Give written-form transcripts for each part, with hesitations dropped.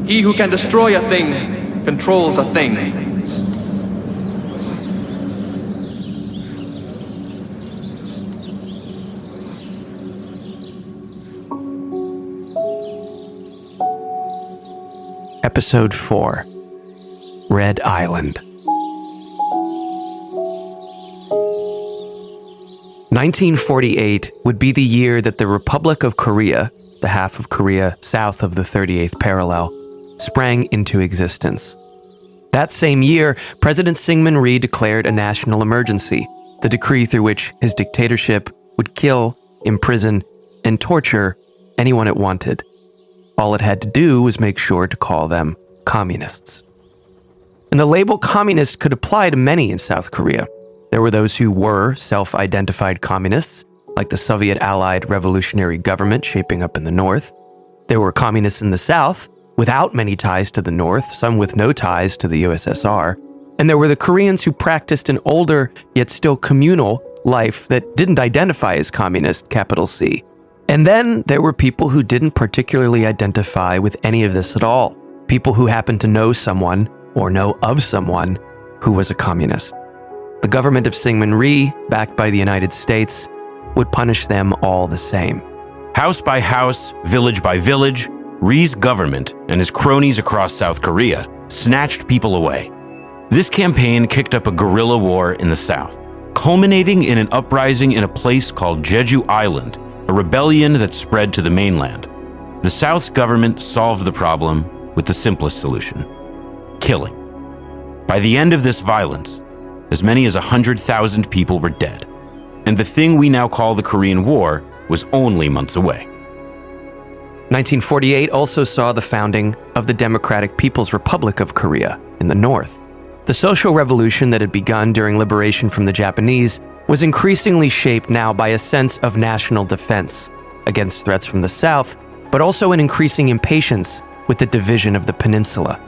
He who can destroy a thing controls a thing. Episode 4, Red Island. 1948 would be the year that the Republic of Korea, the half of Korea south of the 38th parallel, sprang into existence. That same year, President Syngman Rhee declared a national emergency, the decree through which his dictatorship would kill, imprison, and torture anyone it wanted. All it had to do was make sure to call them communists. And the label communist could apply to many in South Korea. There were those who were self-identified communists, like the Soviet-allied revolutionary government shaping up in the north. There were communists in the south, without many ties to the north, some with no ties to the USSR. And there were the Koreans who practiced an older, yet still communal, life that didn't identify as communist, capital C. And then there were people who didn't particularly identify with any of this at all. People who happened to know someone, or know of someone, who was a communist. The government of Syngman Rhee, backed by the United States, would punish them all the same. House by house, village by village, Rhee's government and his cronies across South Korea snatched people away. This campaign kicked up a guerrilla war in the south, culminating in an uprising in a place called Jeju Island, a rebellion that spread to the mainland. The South's government solved the problem with the simplest solution: killing. By the end of this violence, as many as 100,000 people were dead, and the thing we now call the Korean War was only months away. 1948 also saw the founding of the Democratic People's Republic of Korea in the north. The social revolution that had begun during liberation from the Japanese was increasingly shaped now by a sense of national defense against threats from the south, but also an increasing impatience with the division of the peninsula.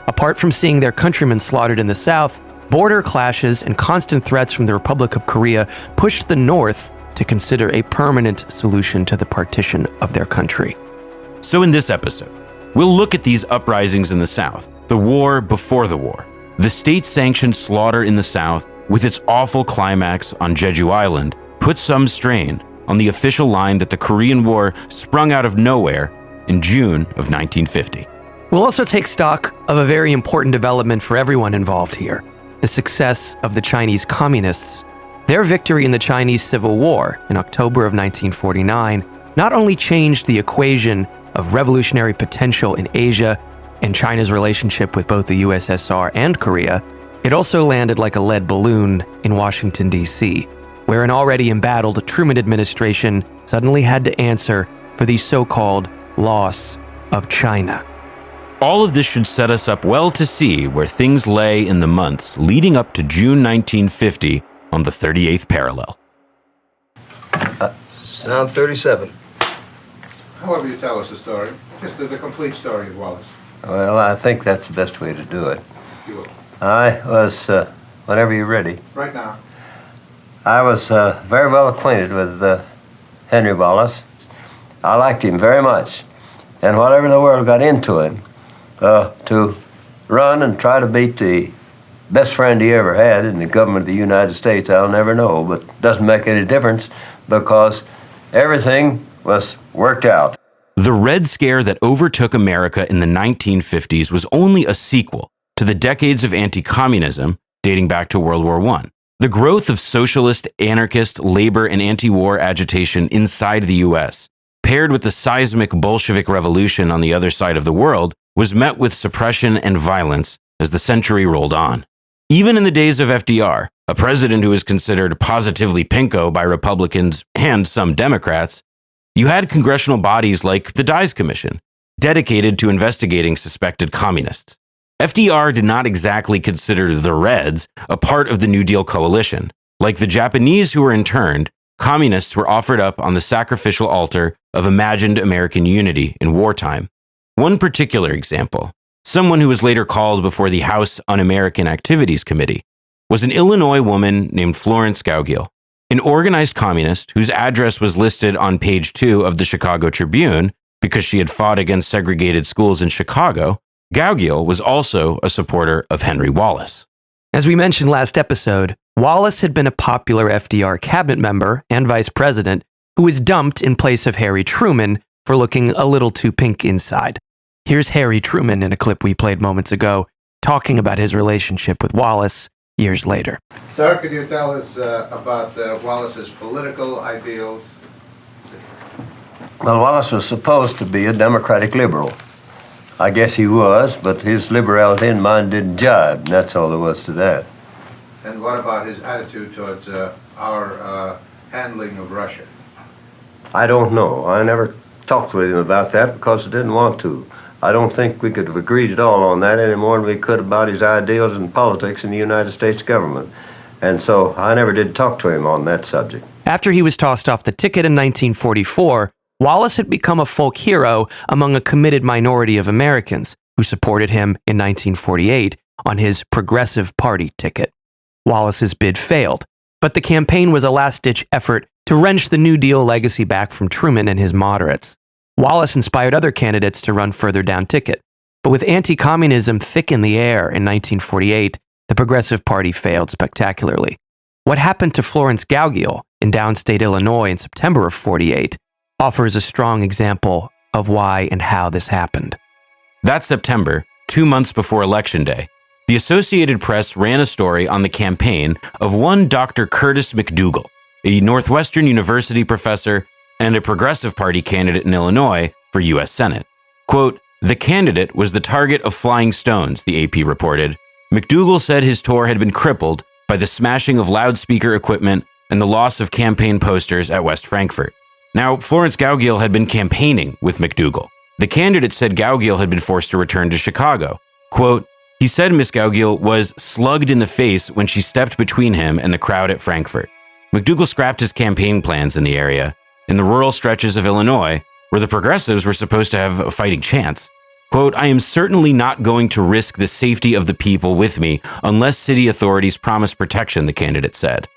Apart from seeing their countrymen slaughtered in the south, border clashes and constant threats from the Republic of Korea pushed the north to consider a permanent solution to the partition of their country. So in this episode, we'll look at these uprisings in the south, the war before the war, the state-sanctioned slaughter in the south, with its awful climax on Jeju Island, put some strain on the official line that the Korean War sprung out of nowhere in June of 1950. We'll also take stock of a very important development for everyone involved here: the success of the Chinese communists. Their victory in the Chinese Civil War in October of 1949 not only changed the equation of revolutionary potential in Asia and China's relationship with both the USSR and Korea, it also landed like a lead balloon in Washington, D.C., where an already embattled Truman administration suddenly had to answer for the so-called loss of China. All of this should set us up well to see where things lay in the months leading up to June 1950 on the 38th parallel. Sound 37. However you tell us the story, just the complete story of Wallace. Well, I think that's the best way to do it. You will. I was, whenever you're ready, Right now. I was very well acquainted with Henry Wallace. I liked him very much. And whatever in the world got into him, to run and try to beat the best friend he ever had in the government of the United States, I'll never know, but it doesn't make any difference because everything was worked out. The Red Scare that overtook America in the 1950s was only a sequel to the decades of anti-communism dating back to World War I. The growth of socialist, anarchist, labor, and anti-war agitation inside the U.S., paired with the seismic Bolshevik revolution on the other side of the world, was met with suppression and violence as the century rolled on. Even in the days of FDR, a president who was considered positively pinko by Republicans and some Democrats, you had congressional bodies like the Dies Commission, dedicated to investigating suspected communists. FDR did not exactly consider the Reds a part of the New Deal coalition. Like the Japanese who were interned, communists were offered up on the sacrificial altar of imagined American unity in wartime. One particular example, someone who was later called before the House Un-American Activities Committee, was an Illinois woman named Florence Gaugiel, an organized communist whose address was listed on page 2 of the Chicago Tribune because she had fought against segregated schools in Chicago, Gauguin was also a supporter of Henry Wallace. As we mentioned last episode, Wallace had been a popular FDR cabinet member and vice president who was dumped in place of Harry Truman for looking a little too pink inside. Here's Harry Truman in a clip we played moments ago, talking about his relationship with Wallace years later. Sir, could you tell us about Wallace's political ideals? Well, Wallace was supposed to be a Democratic liberal. I guess he was, but his liberality and mine didn't jibe, and that's all there was to that. And what about his attitude towards our handling of Russia? I don't know. I never talked with him about that because I didn't want to. I don't think we could have agreed at all on that any more than we could about his ideals and politics in the United States government. And so I never did talk to him on that subject. After he was tossed off the ticket in 1944, Wallace had become a folk hero among a committed minority of Americans who supported him in 1948 on his Progressive Party ticket. Wallace's bid failed, but the campaign was a last-ditch effort to wrench the New Deal legacy back from Truman and his moderates. Wallace inspired other candidates to run further down ticket, but with anti-communism thick in the air in 1948, the Progressive Party failed spectacularly. What happened to Florence Gauguin in downstate Illinois in September of 48 offers a strong example of why and how this happened. That September, 2 months before Election Day, the Associated Press ran a story on the campaign of one Dr. Curtis McDougal, a Northwestern University professor and a Progressive Party candidate in Illinois for U.S. Senate. Quote, "The candidate was the target of flying stones," the AP reported. McDougal said his tour had been crippled by the smashing of loudspeaker equipment and the loss of campaign posters at West Frankfort. Now, Florence Gauguin had been campaigning with McDougal. The candidate said Gauguin had been forced to return to Chicago. Quote, "He said Miss Gauguin was slugged in the face when she stepped between him and the crowd at Frankfort." McDougal scrapped his campaign plans in the area, in the rural stretches of Illinois, where the progressives were supposed to have a fighting chance. Quote, "I am certainly not going to risk the safety of the people with me unless city authorities promise protection," the candidate said.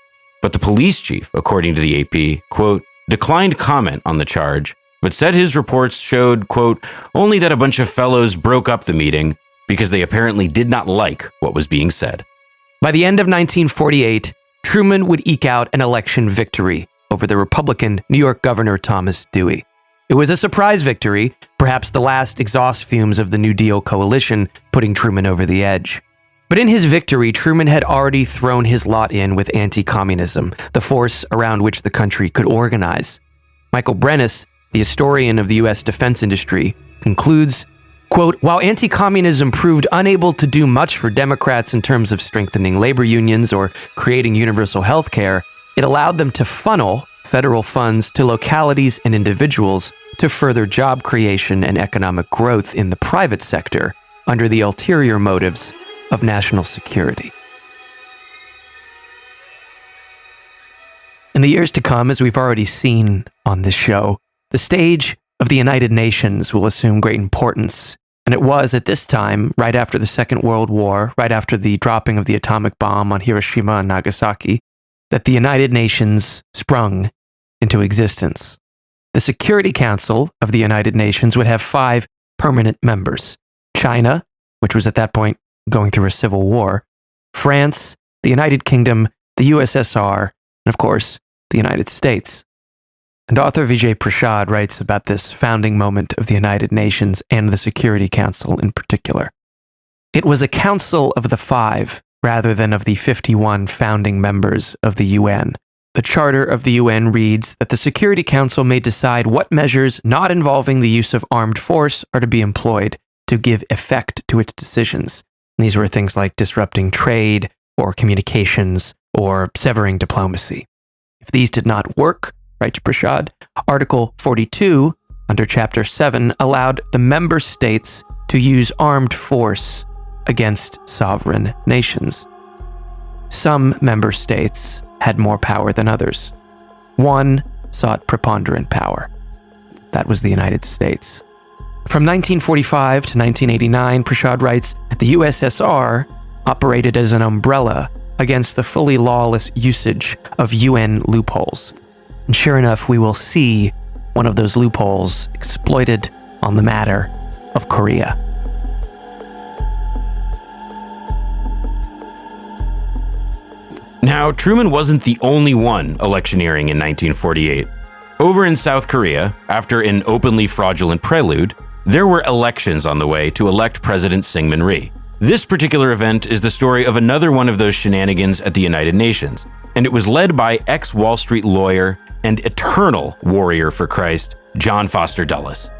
But the police chief, according to the AP, quote, declined comment on the charge, but said his reports showed, quote, "only that a bunch of fellows broke up the meeting because they apparently did not like what was being said." By the end of 1948, Truman would eke out an election victory over the Republican New York Governor Thomas Dewey. It was a surprise victory, perhaps the last exhaust fumes of the New Deal coalition putting Truman over the edge. But in his victory, Truman had already thrown his lot in with anti-communism, the force around which the country could organize. Michael Brennis, the historian of the U.S. defense industry, concludes, quote, "While anti-communism proved unable to do much for Democrats in terms of strengthening labor unions or creating universal health care, it allowed them to funnel federal funds to localities and individuals to further job creation and economic growth in the private sector under the ulterior motives of national security." In the years to come, as we've already seen on this show, the stage of the United Nations will assume great importance. And it was at this time, right after the Second World War, right after the dropping of the atomic bomb on Hiroshima and Nagasaki, that the United Nations sprung into existence. The Security Council of the United Nations would have 5 permanent members: China, which was at that point going through a civil war, France, the United Kingdom, the USSR, and of course, the United States. And author Vijay Prashad writes about this founding moment of the United Nations and the Security Council in particular. It was a council of the 5 rather than of the 51 founding members of the UN. The Charter of the UN reads that the Security Council may decide what measures not involving the use of armed force are to be employed to give effect to its decisions. These were things like disrupting trade or communications or severing diplomacy. If these did not work, writes Prashad, Article 42 under Chapter 7 allowed the member states to use armed force against sovereign nations. Some member states had more power than others. One sought preponderant power. That was the United States. From 1945 to 1989, Prashad writes, the USSR operated as an umbrella against the fully lawless usage of UN loopholes. And sure enough, we will see one of those loopholes exploited on the matter of Korea. Now, Truman wasn't the only one electioneering in 1948. Over in South Korea, after an openly fraudulent prelude, there were elections on the way to elect President Syngman Rhee. This particular event is the story of another one of those shenanigans at the United Nations, and it was led by ex-Wall Street lawyer and eternal warrior for Christ, John Foster Dulles.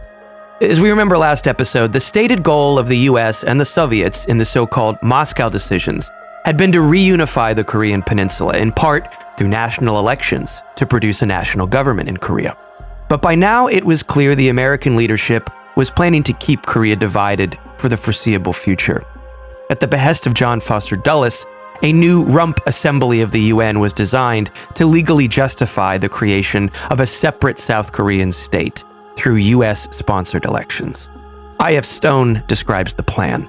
As we remember last episode, the stated goal of the US and the Soviets in the so-called Moscow decisions had been to reunify the Korean peninsula, in part through national elections to produce a national government in Korea. But by now, it was clear the American leadership was planning to keep Korea divided for the foreseeable future. At the behest of John Foster Dulles, a new rump assembly of the UN was designed to legally justify the creation of a separate South Korean state through US-sponsored elections. I.F. Stone describes the plan.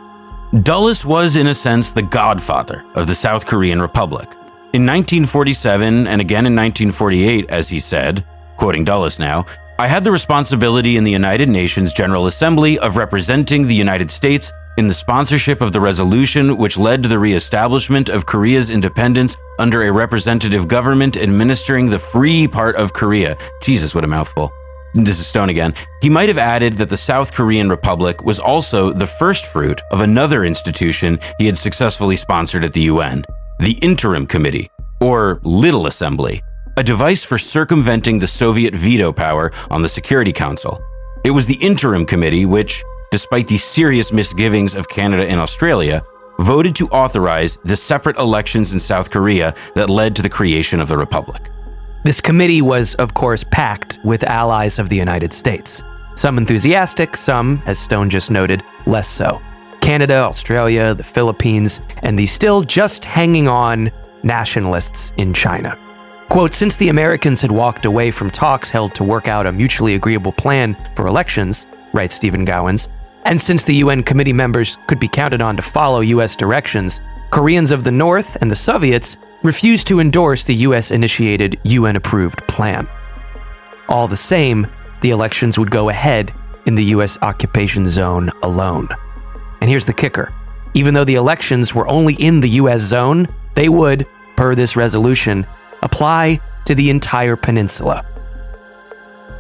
Dulles was, in a sense, the godfather of the South Korean Republic. In 1947 and again in 1948, as he said, quoting Dulles now, "I had the responsibility in the United Nations General Assembly of representing the United States in the sponsorship of the resolution which led to the re-establishment of Korea's independence under a representative government administering the free part of Korea." Jesus, what a mouthful. This is Stone again. He might have added that the South Korean Republic was also the first fruit of another institution he had successfully sponsored at the UN, the Interim Committee, or Little Assembly, a device for circumventing the Soviet veto power on the Security Council. It was the Interim Committee which, despite the serious misgivings of Canada and Australia, voted to authorize the separate elections in South Korea that led to the creation of the Republic. This committee was, of course, packed with allies of the United States. Some enthusiastic, some, as Stone just noted, less so. Canada, Australia, the Philippines, and the still just hanging on nationalists in China. Quote, "Since the Americans had walked away from talks held to work out a mutually agreeable plan for elections," writes Stephen Gowans, "and since the UN committee members could be counted on to follow US directions, Koreans of the North and the Soviets refused to endorse the US-initiated, UN-approved plan. All the same, the elections would go ahead in the US occupation zone alone." And here's the kicker. Even though the elections were only in the US zone, they would, per this resolution, apply to the entire peninsula.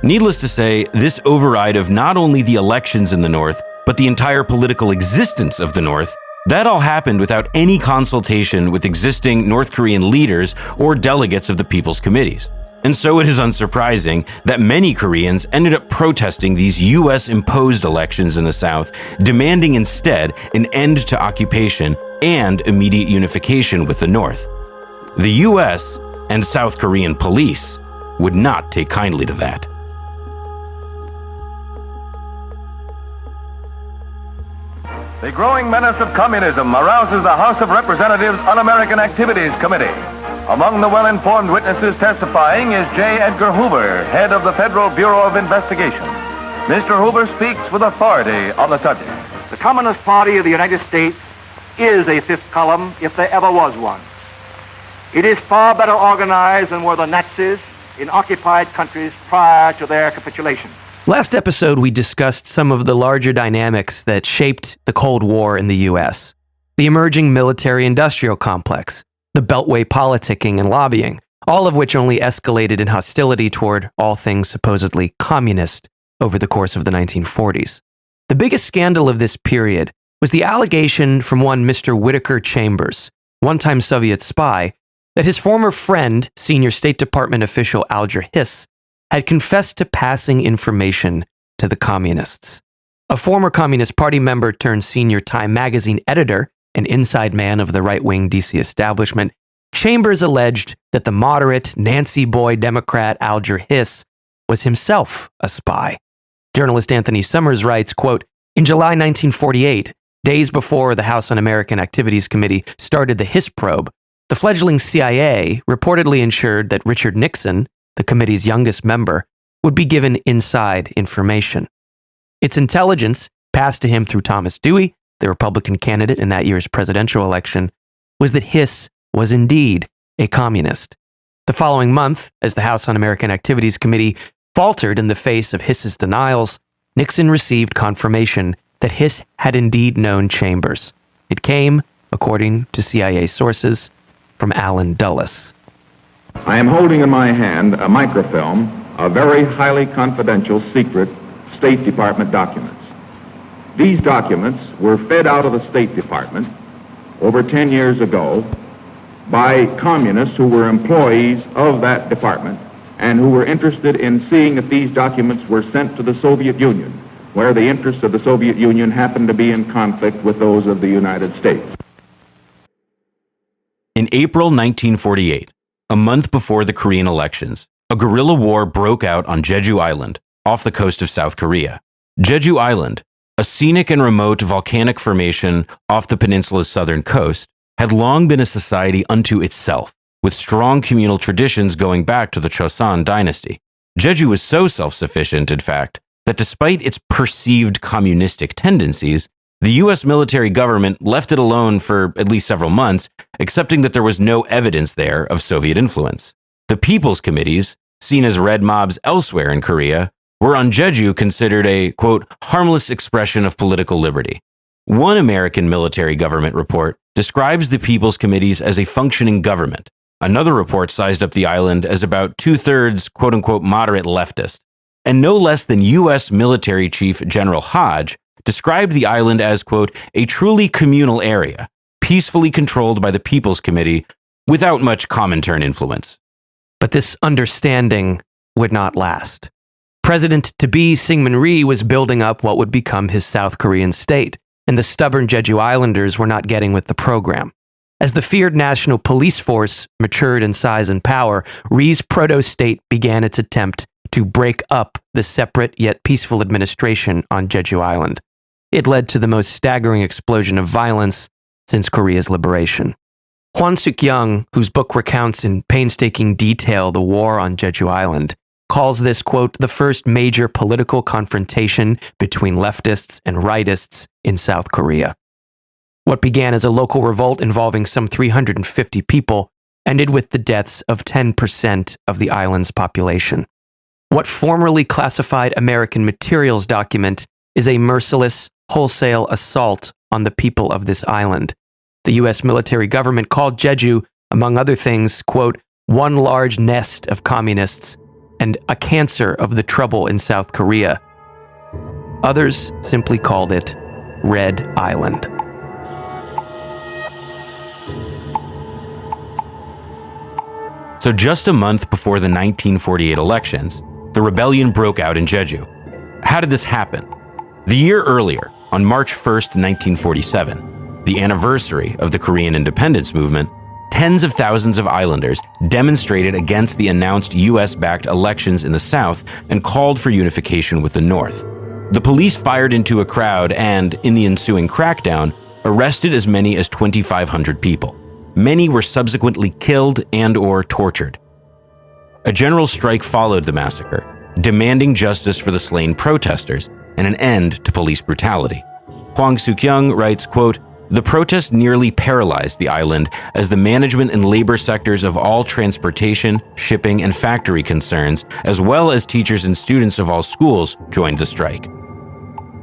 Needless to say, this override of not only the elections in the North, but the entire political existence of the North, that all happened without any consultation with existing North Korean leaders or delegates of the People's Committees. And so it is unsurprising that many Koreans ended up protesting these US-imposed elections in the South, demanding instead an end to occupation and immediate unification with the North. The US and South Korean police would not take kindly to that. The growing menace of communism arouses the House of Representatives Un-American Activities Committee. Among the well-informed witnesses testifying is J. Edgar Hoover, head of the Federal Bureau of Investigation. Mr. Hoover speaks with authority on the subject. The Communist Party of the United States is a fifth column, if there ever was one. It is far better organized than were the Nazis in occupied countries prior to their capitulation. Last episode, we discussed some of the larger dynamics that shaped the Cold War in the US. The emerging military-industrial complex, the Beltway politicking and lobbying, all of which only escalated in hostility toward all things supposedly communist over the course of the 1940s. The biggest scandal of this period was the allegation from one Mr. Whittaker Chambers, one-time Soviet spy, that his former friend, senior State Department official Alger Hiss, had confessed to passing information to the communists. A former Communist Party member turned senior Time magazine editor, an inside man of the right-wing DC establishment, Chambers alleged that the moderate Nancy Boy Democrat Alger Hiss was himself a spy. Journalist Anthony Summers writes, quote, "In July 1948, days before the House Un-American Activities Committee started the Hiss probe, the fledgling CIA reportedly ensured that Richard Nixon, the committee's youngest member, would be given inside information. Its intelligence, passed to him through Thomas Dewey, the Republican candidate in that year's presidential election, was that Hiss was indeed a communist. The following month, as the House Un-American Activities Committee faltered in the face of Hiss's denials, Nixon received confirmation that Hiss had indeed known Chambers. It came, according to CIA sources, from Alan Dulles. I am holding in my hand a microfilm of very highly confidential, secret State Department documents. These documents were fed out of the State Department over 10 years ago by communists who were employees of that department and who were interested in seeing if these documents were sent to the Soviet Union, where the interests of the Soviet Union happened to be in conflict with those of the United States. In April 1948, a month before the Korean elections, a guerrilla war broke out on Jeju Island, off the coast of South Korea. Jeju Island, a scenic and remote volcanic formation off the peninsula's southern coast, had long been a society unto itself, with strong communal traditions going back to the Choson dynasty. Jeju was so self-sufficient, in fact, that despite its perceived communistic tendencies, the U.S. military government left it alone for at least several months, accepting that there was no evidence there of Soviet influence. The People's Committees, seen as red mobs elsewhere in Korea, were on Jeju considered a, quote, harmless expression of political liberty. One American military government report describes the People's Committees as a functioning government. Another report sized up the island as about two-thirds, quote-unquote, moderate leftist. And no less than U.S. military chief General Hodge described the island as, quote, a truly communal area, peacefully controlled by the People's Committee without much Comintern influence. But this understanding would not last. President-to-be Syngman Rhee was building up what would become his South Korean state, and the stubborn Jeju Islanders were not getting with the program. As the feared national police force matured in size and power, Rhee's proto-state began its attempt to break up the separate yet peaceful administration on Jeju Island. It led to the most staggering explosion of violence since Korea's liberation. Hwang Suk-young, whose book recounts in painstaking detail the war on Jeju Island, calls this, quote, the first major political confrontation between leftists and rightists in South Korea. What began as a local revolt involving some 350 people ended with the deaths of 10% of the island's population. What formerly classified American materials document is a merciless, wholesale assault on the people of this island. The U.S. military government called Jeju, among other things, quote, one large nest of communists and a cancer of the trouble in South Korea. Others simply called it Red Island. So just a month before the 1948 elections, the rebellion broke out in Jeju. How did this happen? The year earlier, on March 1st, 1947, the anniversary of the Korean independence movement, tens of thousands of islanders demonstrated against the announced U.S.-backed elections in the South and called for unification with the North. The police fired into a crowd and, in the ensuing crackdown, arrested as many as 2,500 people. Many were subsequently killed and/or tortured. A general strike followed the massacre, demanding justice for the slain protesters and an end to police brutality. Hwang Suk-young writes, quote, the protest nearly paralyzed the island as the management and labor sectors of all transportation, shipping, and factory concerns, as well as teachers and students of all schools, joined the strike.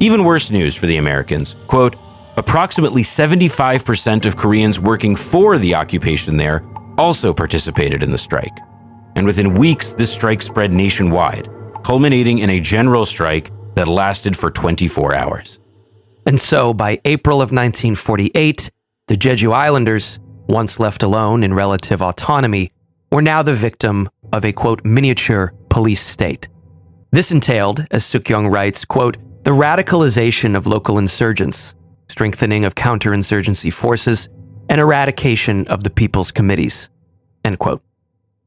Even worse news for the Americans, quote, approximately 75% of Koreans working for the occupation there also participated in the strike. And within weeks, this strike spread nationwide, culminating in a general strike that lasted for 24 hours. And so, by April of 1948, the Jeju Islanders, once left alone in relative autonomy, were now the victim of a, quote, miniature police state. This entailed, as Suk-young writes, quote, the radicalization of local insurgents, strengthening of counterinsurgency forces, and eradication of the People's Committees, end quote.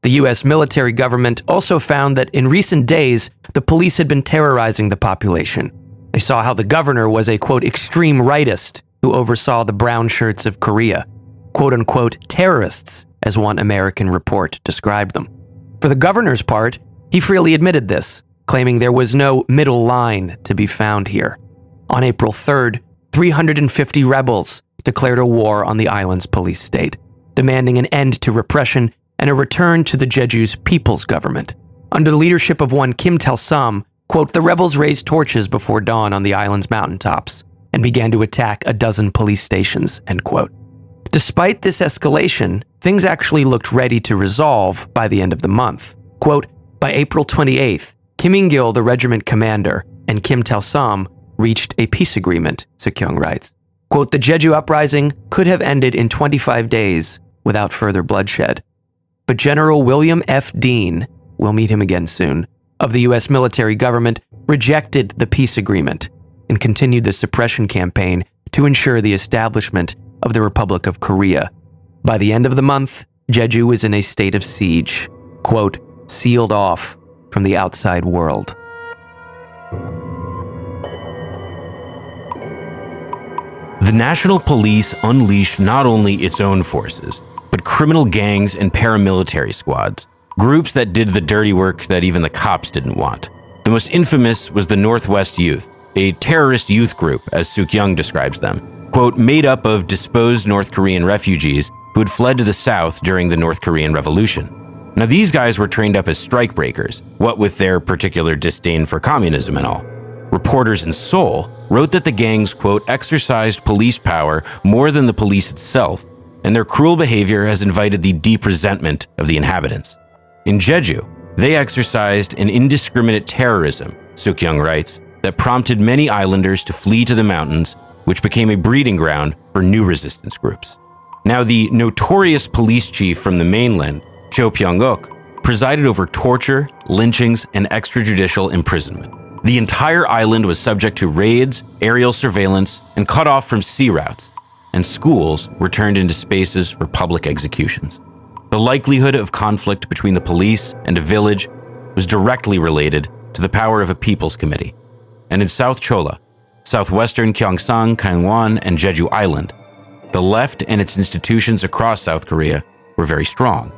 The U.S. military government also found that in recent days, the police had been terrorizing the population. They saw how the governor was a, quote, extreme rightist who oversaw the brown shirts of Korea, quote unquote, terrorists, as one American report described them. For the governor's part, he freely admitted this, claiming there was no middle line to be found here. On April 3rd, 350 rebels declared a war on the island's police state, demanding an end to repression and a return to the Jeju's people's government. Under the leadership of one Kim Tae-sam, quote, the rebels raised torches before dawn on the island's mountaintops and began to attack a dozen police stations, end quote. Despite this escalation, things actually looked ready to resolve by the end of the month. Quote, by April 28th, Kim Il-gil, the regiment commander, and Kim Taesam reached a peace agreement, Suk-young writes. Quote, the Jeju uprising could have ended in 25 days without further bloodshed. But General William F. Dean, we'll meet him again soon, of the U.S. military government rejected the peace agreement and continued the suppression campaign to ensure the establishment of the Republic of Korea. By the end of the month, Jeju was in a state of siege, quote, sealed off from the outside world. The National Police unleashed not only its own forces, but criminal gangs and paramilitary squads, groups that did the dirty work that even the cops didn't want. The most infamous was the Northwest Youth, a terrorist youth group, as Suk-young describes them, quote, made up of disposed North Korean refugees who had fled to the South during the North Korean Revolution. Now, these guys were trained up as strikebreakers, what with their particular disdain for communism and all. Reporters in Seoul wrote that the gangs, quote, exercised police power more than the police itself, and their cruel behavior has invited the deep resentment of the inhabitants. In Jeju, they exercised an indiscriminate terrorism, Suk-young writes, that prompted many islanders to flee to the mountains, which became a breeding ground for new resistance groups. Now, the notorious police chief from the mainland, Cho Pyong-uk, presided over torture, lynchings, and extrajudicial imprisonment. The entire island was subject to raids, aerial surveillance, and cut off from sea routes, and schools were turned into spaces for public executions. The likelihood of conflict between the police and a village was directly related to the power of a people's committee. And in South Chola, southwestern Gyeongsang, Gangwon, and Jeju Island, the left and its institutions across South Korea were very strong.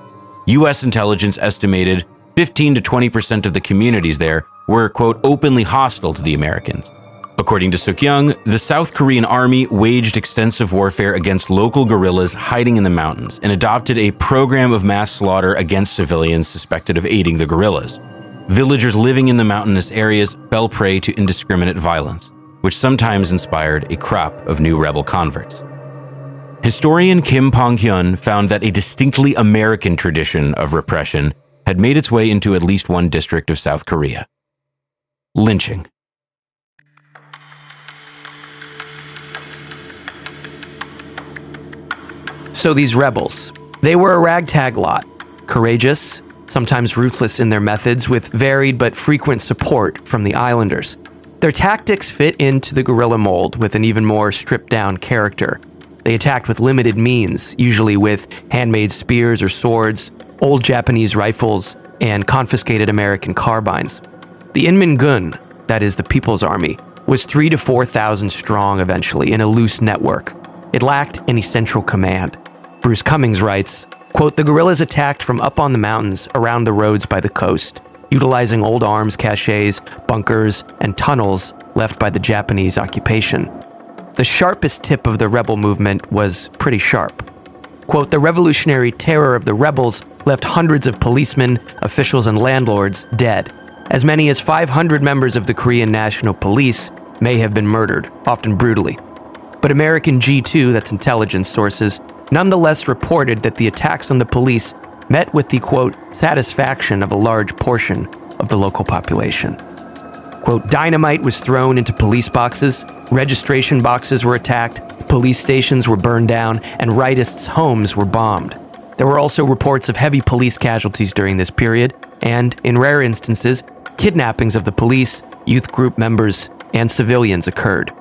U.S. intelligence estimated 15 to 20% of the communities there were, quote, openly hostile to the Americans. According to Suk-young, the South Korean army waged extensive warfare against local guerrillas hiding in the mountains and adopted a program of mass slaughter against civilians suspected of aiding the guerrillas. Villagers living in the mountainous areas fell prey to indiscriminate violence, which sometimes inspired a crop of new rebel converts. Historian Kim Pong-hyun found that a distinctly American tradition of repression had made its way into at least one district of South Korea: lynching. So these rebels, they were a ragtag lot, courageous, sometimes ruthless in their methods, with varied but frequent support from the islanders. Their tactics fit into the guerrilla mold with an even more stripped-down character. They attacked with limited means, usually with handmade spears or swords, old Japanese rifles, and confiscated American carbines. The Inmin-gun, that is the People's Army, was 3,000 to 4,000 strong eventually in a loose network. It lacked any central command. Bruce Cummings writes, quote, the guerrillas attacked from up on the mountains around the roads by the coast, utilizing old arms caches, bunkers, and tunnels left by the Japanese occupation. The sharpest tip of the rebel movement was pretty sharp. Quote, the revolutionary terror of the rebels left hundreds of policemen, officials, and landlords dead. As many as 500 members of the Korean National Police may have been murdered, often brutally. But American G2, that's intelligence sources, nonetheless reported that the attacks on the police met with the, quote, satisfaction of a large portion of the local population. Quote, dynamite was thrown into police boxes, registration boxes were attacked, police stations were burned down, and rightists' homes were bombed. There were also reports of heavy police casualties during this period, and, in rare instances, kidnappings of the police, youth group members, and civilians occurred.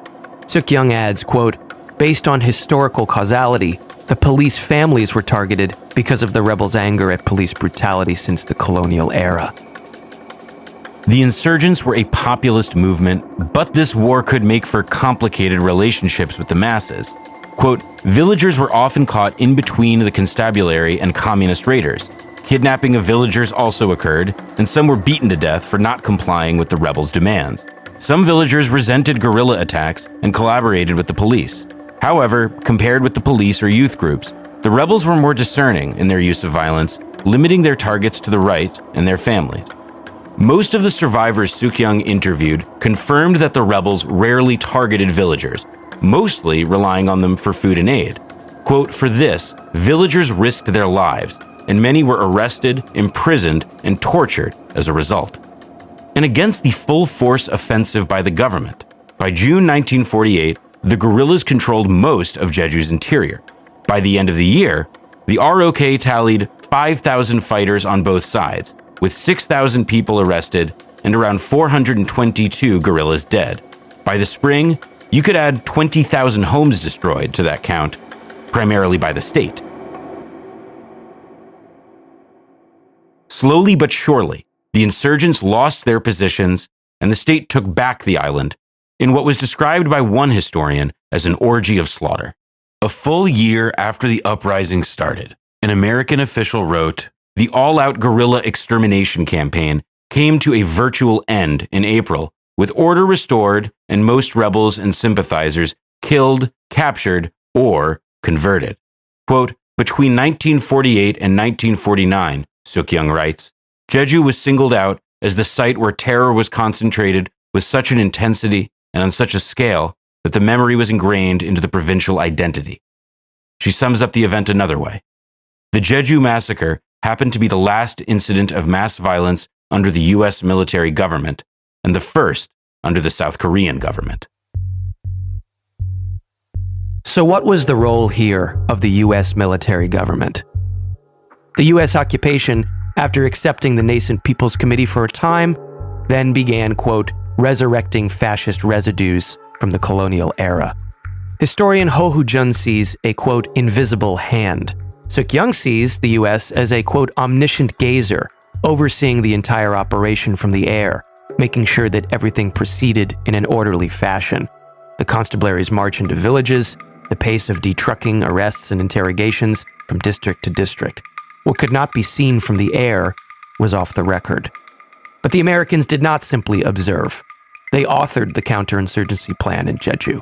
Suk-young adds, quote, based on historical causality, the police families were targeted because of the rebels' anger at police brutality since the colonial era. The insurgents were a populist movement, but this war could make for complicated relationships with the masses. Quote, villagers were often caught in between the constabulary and communist raiders. Kidnapping of villagers also occurred, and some were beaten to death for not complying with the rebels' demands. Some villagers resented guerrilla attacks and collaborated with the police. However, compared with the police or youth groups, the rebels were more discerning in their use of violence, limiting their targets to the right and their families. Most of the survivors Suk-young interviewed confirmed that the rebels rarely targeted villagers, mostly relying on them for food and aid. Quote, for this, villagers risked their lives, and many were arrested, imprisoned, and tortured as a result. And against the full-force offensive by the government, by June 1948, the guerrillas controlled most of Jeju's interior. By the end of the year, the ROK tallied 5,000 fighters on both sides, with 6,000 people arrested and around 422 guerrillas dead. By the spring, you could add 20,000 homes destroyed to that count, primarily by the state. Slowly but surely, the insurgents lost their positions and the state took back the island in what was described by one historian as an orgy of slaughter. A full year after the uprising started, an American official wrote, "The all-out guerrilla extermination campaign came to a virtual end in April, with order restored and most rebels and sympathizers killed, captured, or converted." Quote, between 1948 and 1949, Suk-young writes, Jeju was singled out as the site where terror was concentrated with such an intensity and on such a scale that the memory was ingrained into the provincial identity. She sums up the event another way. The Jeju massacre happened to be the last incident of mass violence under the U.S. military government and the first under the South Korean government. So what was the role here of the U.S. military government? The U.S. occupation, after accepting the nascent People's Committee for a time, then began, quote, resurrecting fascist residues from the colonial era. Historian Ho Hu-jun sees a, quote, invisible hand. Suk-young sees the U.S. as a, quote, omniscient gazer, overseeing the entire operation from the air, making sure that everything proceeded in an orderly fashion. The constabularies march into villages, the pace of detrucking arrests and interrogations from district to district. What could not be seen from the air was off the record. But the Americans did not simply observe. They authored the counterinsurgency plan in Jeju.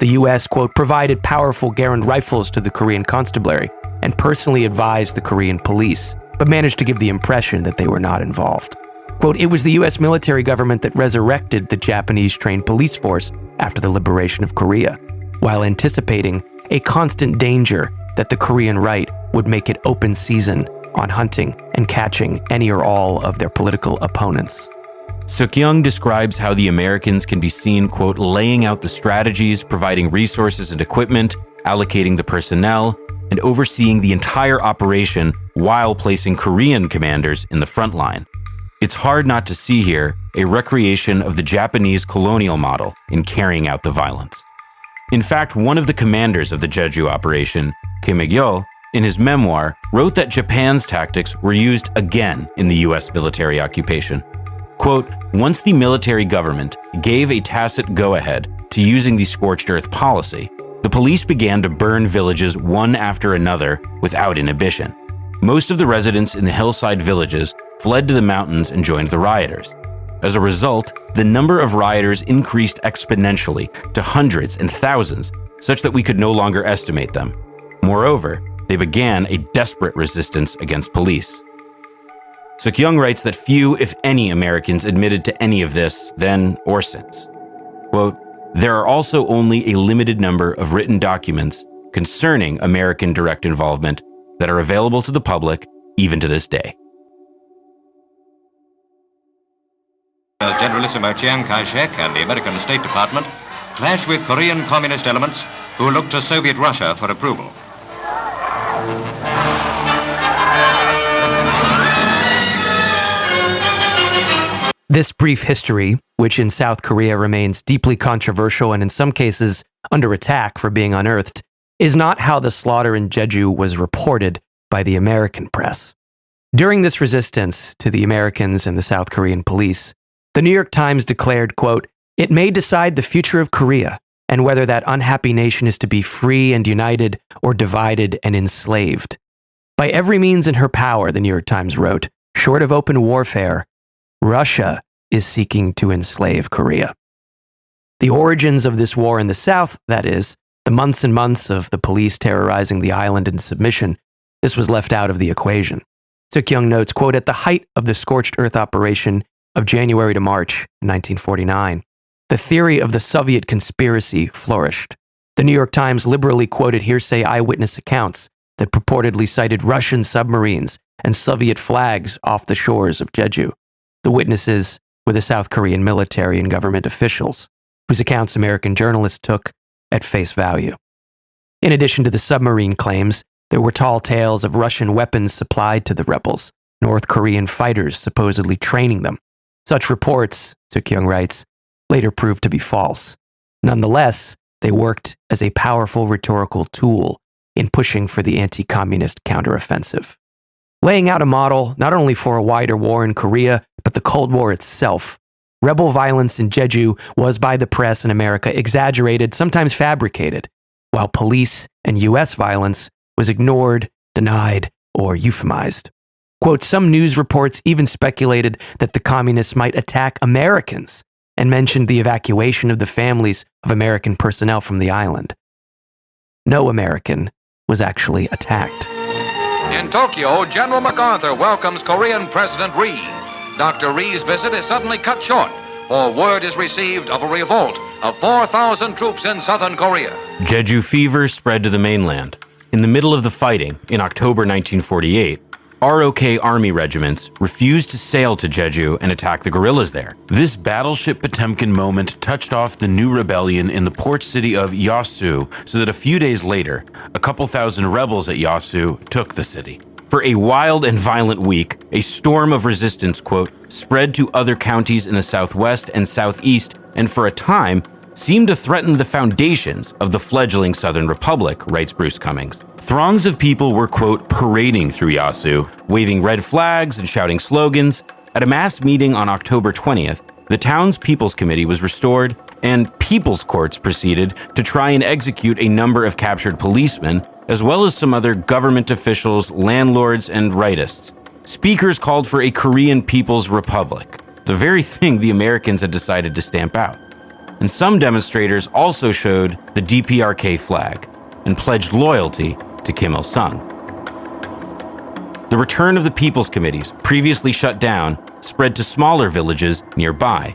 The U.S., quote, provided powerful Garand rifles to the Korean constabulary and personally advised the Korean police, but managed to give the impression that they were not involved. Quote, it was the U.S. military government that resurrected the Japanese-trained police force after the liberation of Korea, while anticipating a constant danger that the Korean right would make it open season on hunting and catching any or all of their political opponents. Suk-young describes how the Americans can be seen, quote, laying out the strategies, providing resources and equipment, allocating the personnel, and overseeing the entire operation while placing Korean commanders in the front line. It's hard not to see here a recreation of the Japanese colonial model in carrying out the violence. In fact, one of the commanders of the Jeju operation, Kim Il-gyo, in his memoir, wrote that Japan's tactics were used again in the U.S. military occupation. Quote, once the military government gave a tacit go-ahead to using the scorched earth policy, the police began to burn villages one after another without inhibition. Most of the residents in the hillside villages fled to the mountains and joined the rioters. As a result, the number of rioters increased exponentially to hundreds and thousands, such that we could no longer estimate them. Moreover, they began a desperate resistance against police. Suk-young writes that few, if any, Americans admitted to any of this then or since. Quote, there are also only a limited number of written documents concerning American direct involvement that are available to the public even to this day. Generalissimo Chiang Kai-shek and the American State Department clash with Korean communist elements who look to Soviet Russia for approval. This brief history, which in South Korea remains deeply controversial and in some cases under attack for being unearthed, is not how the slaughter in Jeju was reported by the American press. During this resistance to the Americans and the South Korean police, the New York Times declared, quote, it may decide the future of Korea and whether that unhappy nation is to be free and united or divided and enslaved. By every means in her power, the New York Times wrote, short of open warfare, Russia is seeking to enslave Korea. The origins of this war in the South, that is, the months and months of the police terrorizing the island in submission, this was left out of the equation. Suk-young notes, quote, at the height of the scorched earth operation of January to March 1949, the theory of the Soviet conspiracy flourished. The New York Times liberally quoted hearsay eyewitness accounts that purportedly cited Russian submarines and Soviet flags off the shores of Jeju. The witnesses were the South Korean military and government officials, whose accounts American journalists took at face value. In addition to the submarine claims, there were tall tales of Russian weapons supplied to the rebels, North Korean fighters supposedly training them. Such reports, Suk-young writes, later proved to be false. Nonetheless, they worked as a powerful rhetorical tool in pushing for the anti-communist counteroffensive, laying out a model not only for a wider war in Korea, but the Cold War itself. Rebel violence in Jeju was by the press in America exaggerated, sometimes fabricated, while police and U.S. violence was ignored, denied, or euphemized. Quote, some news reports even speculated that the communists might attack Americans and mentioned the evacuation of the families of American personnel from the island. No American was actually attacked. In Tokyo, General MacArthur welcomes Korean President Ri. Dr. Ri's visit is suddenly cut short, for word is received of a revolt of 4,000 troops in southern Korea. Jeju fever spread to the mainland. In the middle of the fighting, in October 1948, ROK Army regiments refused to sail to Jeju and attack the guerrillas there. This battleship Potemkin moment touched off the new rebellion in the port city of Yasu, so that a few days later, a couple thousand rebels at Yasu took the city. For a wild and violent week, a storm of resistance, quote, spread to other counties in the southwest and southeast, and for a time, seemed to threaten the foundations of the fledgling Southern Republic, writes Bruce Cummings. Throngs of people were, quote, parading through Yasu, waving red flags and shouting slogans. At a mass meeting on October 20th, the town's People's Committee was restored, and People's Courts proceeded to try and execute a number of captured policemen, as well as some other government officials, landlords, and rightists. Speakers called for a Korean People's Republic, the very thing the Americans had decided to stamp out. And some demonstrators also showed the DPRK flag and pledged loyalty to Kim Il-sung. The return of the People's Committees, previously shut down, spread to smaller villages nearby.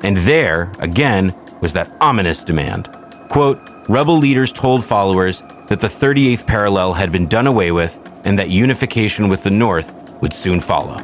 And there, again, was that ominous demand. Quote, rebel leaders told followers that the 38th parallel had been done away with and that unification with the North would soon follow.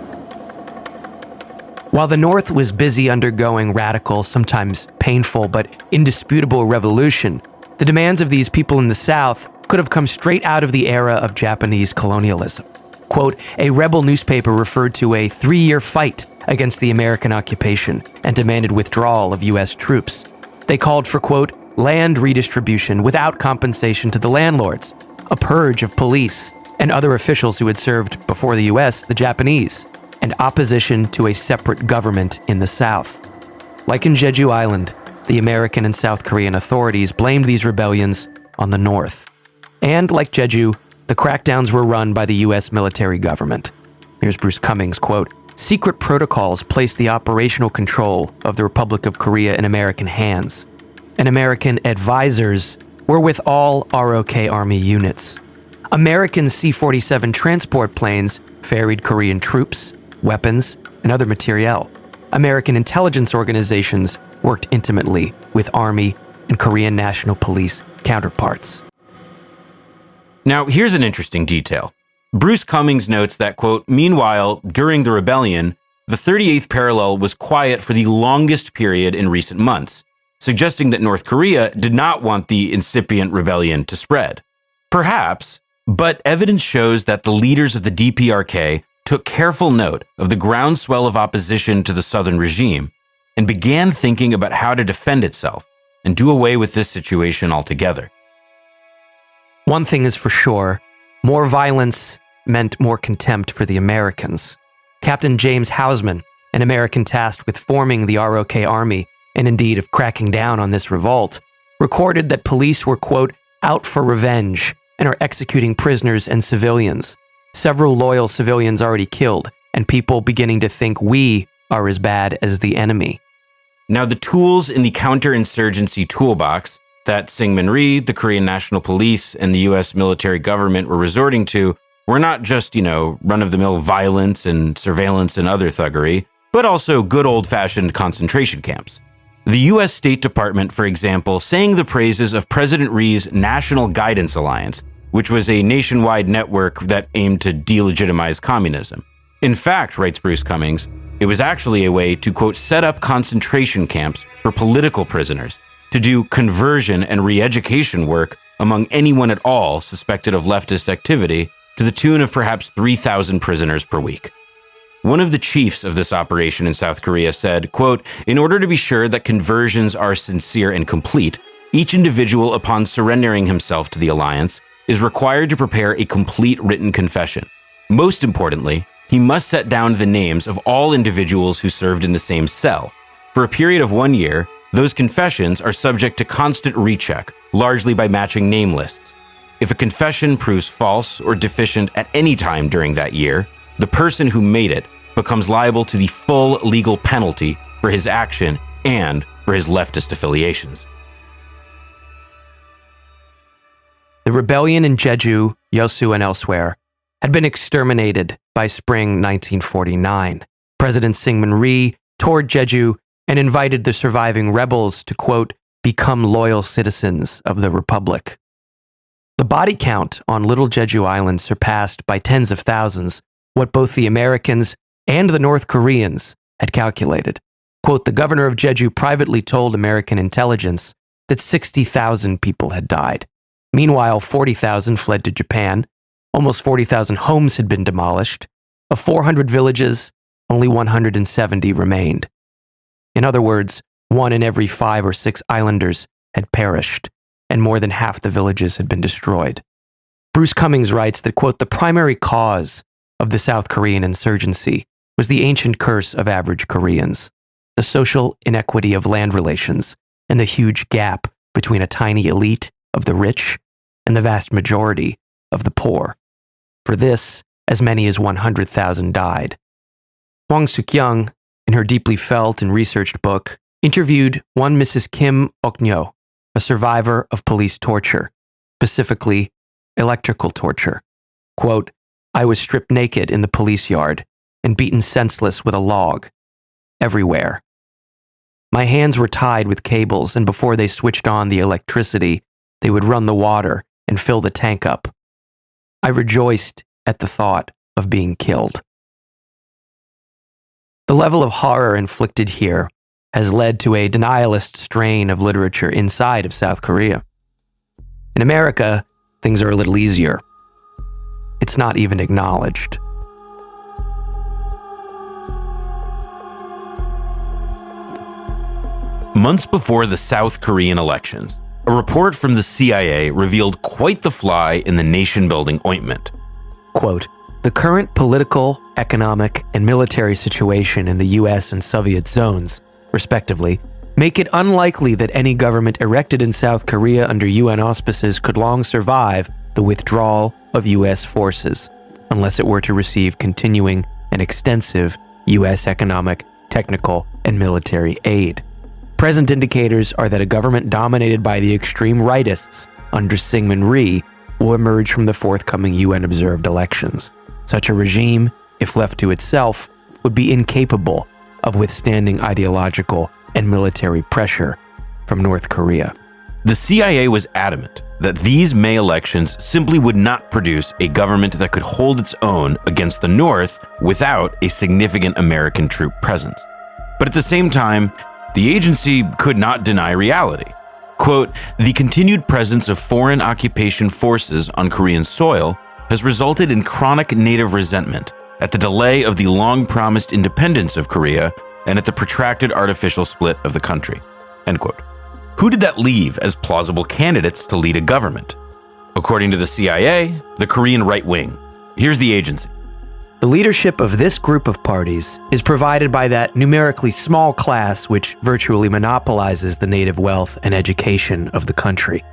While the North was busy undergoing radical, sometimes painful, but indisputable revolution, the demands of these people in the South could have come straight out of the era of Japanese colonialism. Quote, a rebel newspaper referred to a 3-year fight against the American occupation and demanded withdrawal of U.S. troops. They called for, quote, land redistribution without compensation to the landlords, a purge of police and other officials who had served before the U.S., the Japanese, and opposition to a separate government in the South. Like in Jeju Island, the American and South Korean authorities blamed these rebellions on the North. And like Jeju, the crackdowns were run by the U.S. military government. Here's Bruce Cummings, quote, secret protocols placed the operational control of the Republic of Korea in American hands, and American advisors were with all ROK Army units. American C-47 transport planes ferried Korean troops, weapons, and other materiel. American intelligence organizations worked intimately with Army and Korean National Police counterparts. Now, here's an interesting detail. Bruce Cummings notes that, quote, meanwhile, during the rebellion, the 38th parallel was quiet for the longest period in recent months, suggesting that North Korea did not want the incipient rebellion to spread. Perhaps, but evidence shows that the leaders of the DPRK took careful note of the groundswell of opposition to the Southern regime and began thinking about how to defend itself and do away with this situation altogether. One thing is for sure, more violence meant more contempt for the Americans. Captain James Houseman, an American tasked with forming the ROK Army, and indeed of cracking down on this revolt, recorded that police were, quote, out for revenge and are executing prisoners and civilians. Several loyal civilians already killed, and people beginning to think we are as bad as the enemy. Now, the tools in the counterinsurgency toolbox that Syngman Rhee, the Korean National Police, and the U.S. military government were resorting to were not just, run-of-the-mill violence and surveillance and other thuggery, but also good old-fashioned concentration camps. The U.S. State Department, for example, sang the praises of President Rhee's National Guidance Alliance, which was a nationwide network that aimed to delegitimize communism. In fact, writes Bruce Cummings, it was actually a way to, quote, set up concentration camps for political prisoners, to do conversion and re-education work among anyone at all suspected of leftist activity, to the tune of perhaps 3,000 prisoners per week. One of the chiefs of this operation in South Korea said, quote, in order to be sure that conversions are sincere and complete, each individual upon surrendering himself to the alliance is required to prepare a complete written confession. Most importantly, he must set down the names of all individuals who served in the same cell. For a period of 1 year, those confessions are subject to constant recheck, largely by matching name lists. If a confession proves false or deficient at any time during that year, the person who made it becomes liable to the full legal penalty for his action and for his leftist affiliations. The rebellion in Jeju, Yeosu, and elsewhere had been exterminated by spring 1949. President Syngman Rhee toured Jeju and invited the surviving rebels to, quote, become loyal citizens of the Republic. The body count on Little Jeju Island surpassed by tens of thousands what both the Americans and the North Koreans had calculated. Quote, the governor of Jeju privately told American intelligence that 60,000 people had died. Meanwhile, 40,000 fled to Japan. Almost 40,000 homes had been demolished. Of 400 villages, only 170 remained. In other words, 1 in every 5 or 6 islanders had perished, and more than half the villages had been destroyed. Bruce Cummings writes that, quote, the primary cause of the South Korean insurgency was the ancient curse of average Koreans, the social inequity of land relations, and the huge gap between a tiny elite of the rich and the vast majority of the poor. For this, as many as 100,000 died. Hwang Suk-young, in her deeply felt and researched book, interviewed one Mrs. Kim Ok-nyo, a survivor of police torture, specifically electrical torture. Quote, I was stripped naked in the police yard and beaten senseless with a log. Everywhere. My hands were tied with cables, and before they switched on the electricity, they would run the water and fill the tank up. I rejoiced at the thought of being killed. The level of horror inflicted here has led to a denialist strain of literature inside of South Korea. In America, things are a little easier. It's not even acknowledged. Months before the South Korean elections, a report from the CIA revealed quite the fly in the nation-building ointment. Quote, the current political, economic, and military situation in the US and Soviet zones, respectively, make it unlikely that any government erected in South Korea under UN auspices could long survive the withdrawal of US forces, unless it were to receive continuing and extensive US economic, technical, and military aid. Present indicators are that a government dominated by the extreme rightists under Syngman Rhee will emerge from the forthcoming UN-observed elections. Such a regime, if left to itself, would be incapable of withstanding ideological and military pressure from North Korea. The CIA was adamant that these May elections simply would not produce a government that could hold its own against the North without a significant American troop presence. But at the same time, the agency could not deny reality. Quote, the continued presence of foreign occupation forces on Korean soil has resulted in chronic native resentment at the delay of the long-promised independence of Korea and at the protracted artificial split of the country. End quote. Who did that leave as plausible candidates to lead a government? According to the CIA, the Korean right wing. Here's the agency. The leadership of this group of parties is provided by that numerically small class which virtually monopolizes the native wealth and education of the country.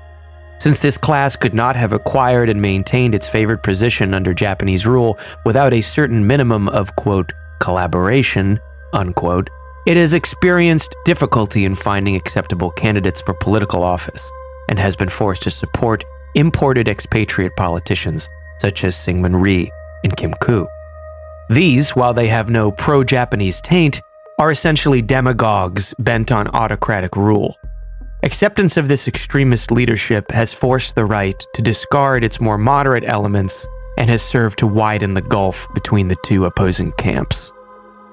Since this class could not have acquired and maintained its favored position under Japanese rule without a certain minimum of, quote, collaboration, unquote, it has experienced difficulty in finding acceptable candidates for political office and has been forced to support imported expatriate politicians such as Syngman Rhee and Kim Koo. These, while they have no pro-Japanese taint, are essentially demagogues bent on autocratic rule. Acceptance of this extremist leadership has forced the right to discard its more moderate elements and has served to widen the gulf between the two opposing camps.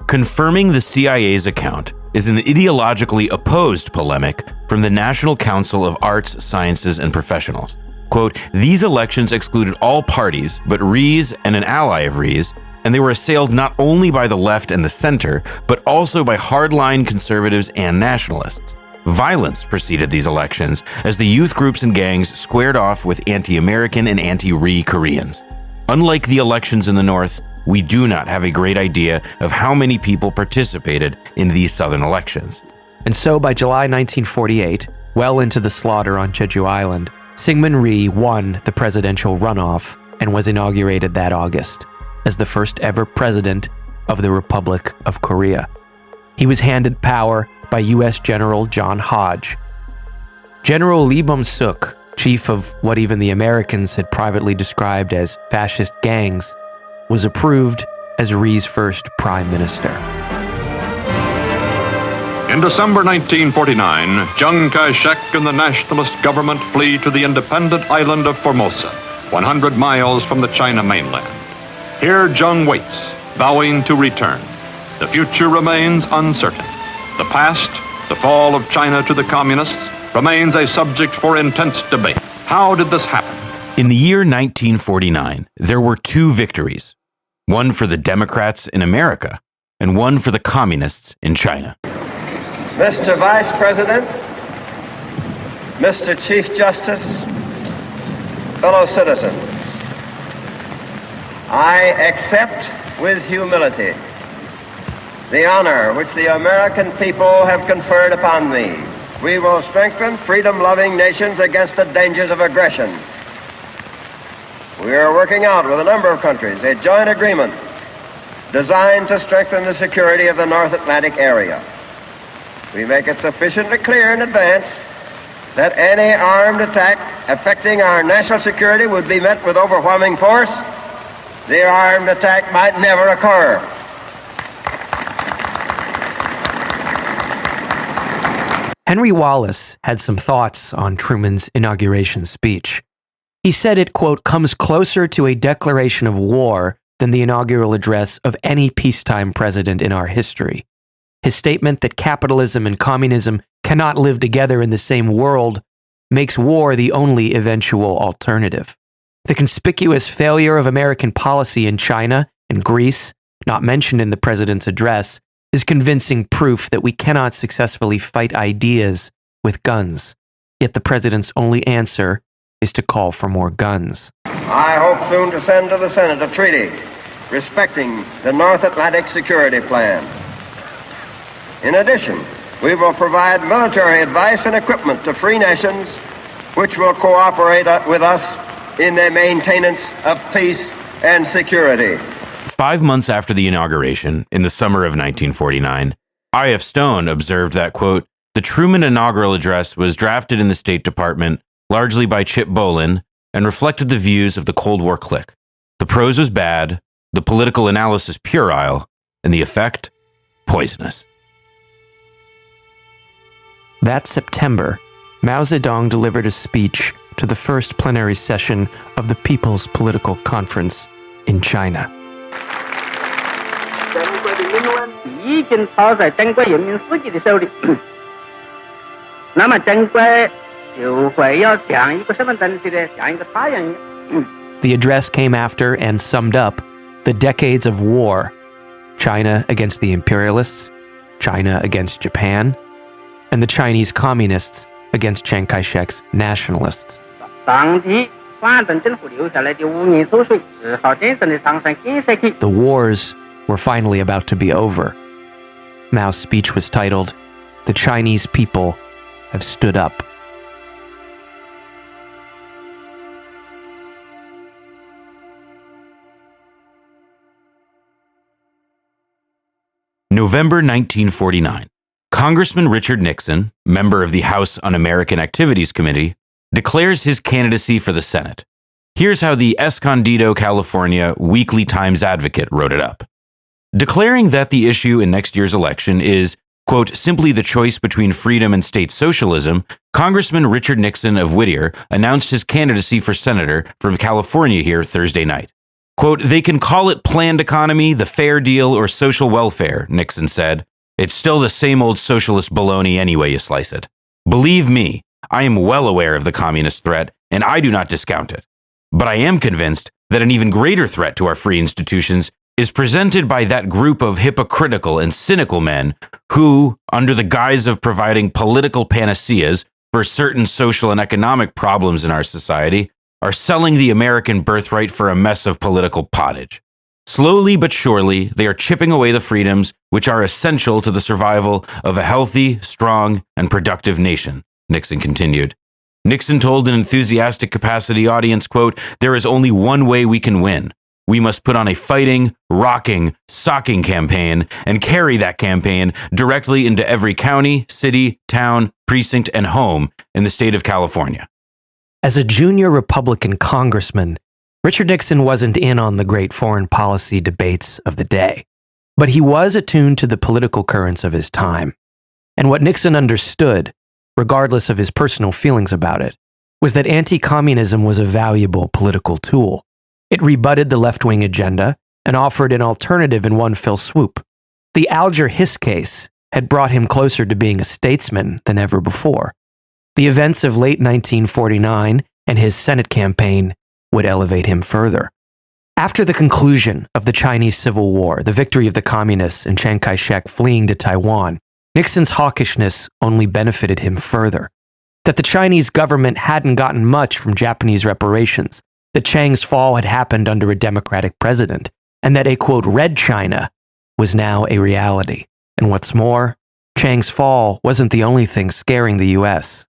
Confirming the CIA's account is an ideologically opposed polemic from the National Council of Arts, Sciences, and Professionals. Quote, these elections excluded all parties but Rees and an ally of Rees, and they were assailed not only by the left and the center, but also by hardline conservatives and nationalists. Violence preceded these elections as the youth groups and gangs squared off with anti-American and anti-Ree Koreans. Unlike the elections in the North, we do not have a great idea of how many people participated in these southern elections. And so by July 1948, well into the slaughter on Jeju Island, Syngman Rhee won the presidential runoff and was inaugurated that August as the first ever president of the Republic of Korea. He was handed power by U.S. General John Hodge. General Lee Bum-suk, chief of what even the Americans had privately described as fascist gangs, was approved as Rhee's first prime minister. In December 1949, Chiang Kai-shek and the nationalist government flee to the independent island of Formosa, 100 miles from the China mainland. Here Chiang waits, vowing to return. The future remains uncertain. The past, the fall of China to the communists, remains a subject for intense debate. How did this happen? In the year 1949, there were two victories, one for the Democrats in America and one for the communists in China. Mr. Vice President, Mr. Chief Justice, fellow citizens, I accept with humility the honor which the American people have conferred upon me. We will strengthen freedom-loving nations against the dangers of aggression. We are working out with a number of countries a joint agreement designed to strengthen the security of the North Atlantic area. We make it sufficiently clear in advance that any armed attack affecting our national security would be met with overwhelming force. The armed attack might never occur. Henry Wallace had some thoughts on Truman's inauguration speech. He said it, quote, comes closer to a declaration of war than the inaugural address of any peacetime president in our history. His statement that capitalism and communism cannot live together in the same world makes war the only eventual alternative. The conspicuous failure of American policy in China and Greece, not mentioned in the president's address, is convincing proof that we cannot successfully fight ideas with guns. Yet the president's only answer is to call for more guns. I hope soon to send to the Senate a treaty respecting the North Atlantic Security Plan. In addition, we will provide military advice and equipment to free nations which will cooperate with us in the maintenance of peace and security. 5 months after the inauguration, in the summer of 1949, I.F. Stone observed that, quote, the Truman inaugural address was drafted in the State Department largely by Chip Bolin and reflected the views of the Cold War clique. The prose was bad, the political analysis puerile, and the effect poisonous. That September, Mao Zedong delivered a speech to the first plenary session of the People's Political Conference in China. The address came after and summed up the decades of war: China against the imperialists, China against Japan, and the Chinese communists against Chiang Kai-shek's nationalists. The wars were finally about to be over. Mao's speech was titled, "The Chinese People Have Stood Up." November 1949. Congressman Richard Nixon, member of the House Un-American Activities Committee, declares his candidacy for the Senate. Here's how the Escondido, California Weekly Times Advocate wrote it up. Declaring that the issue in next year's election is, quote, simply the choice between freedom and state socialism, Congressman Richard Nixon of Whittier announced his candidacy for senator from California here Thursday night. Quote, they can call it planned economy, the fair deal, or social welfare, Nixon said. It's still the same old socialist baloney any way you slice it. Believe me, I am well aware of the communist threat, and I do not discount it. But I am convinced that an even greater threat to our free institutions is presented by that group of hypocritical and cynical men who, under the guise of providing political panaceas for certain social and economic problems in our society, are selling the American birthright for a mess of political pottage. Slowly but surely, they are chipping away the freedoms which are essential to the survival of a healthy, strong, and productive nation, Nixon continued. Nixon told an enthusiastic capacity audience, quote, there is only one way we can win. We must put on a fighting, rocking, socking campaign and carry that campaign directly into every county, city, town, precinct, and home in the state of California. As a junior Republican congressman, Richard Nixon wasn't in on the great foreign policy debates of the day, but he was attuned to the political currents of his time. And what Nixon understood, regardless of his personal feelings about it, was that anti-communism was a valuable political tool. It rebutted the left-wing agenda and offered an alternative in one fell swoop. The Alger Hiss case had brought him closer to being a statesman than ever before. The events of late 1949 and his Senate campaign would elevate him further. After the conclusion of the Chinese Civil War, the victory of the communists and Chiang Kai-shek fleeing to Taiwan, Nixon's hawkishness only benefited him further. That the Chinese government hadn't gotten much from Japanese reparations, that Chiang's fall had happened under a democratic president, and that a, quote, red China was now a reality. And what's more, Chiang's fall wasn't the only thing scaring the U.S.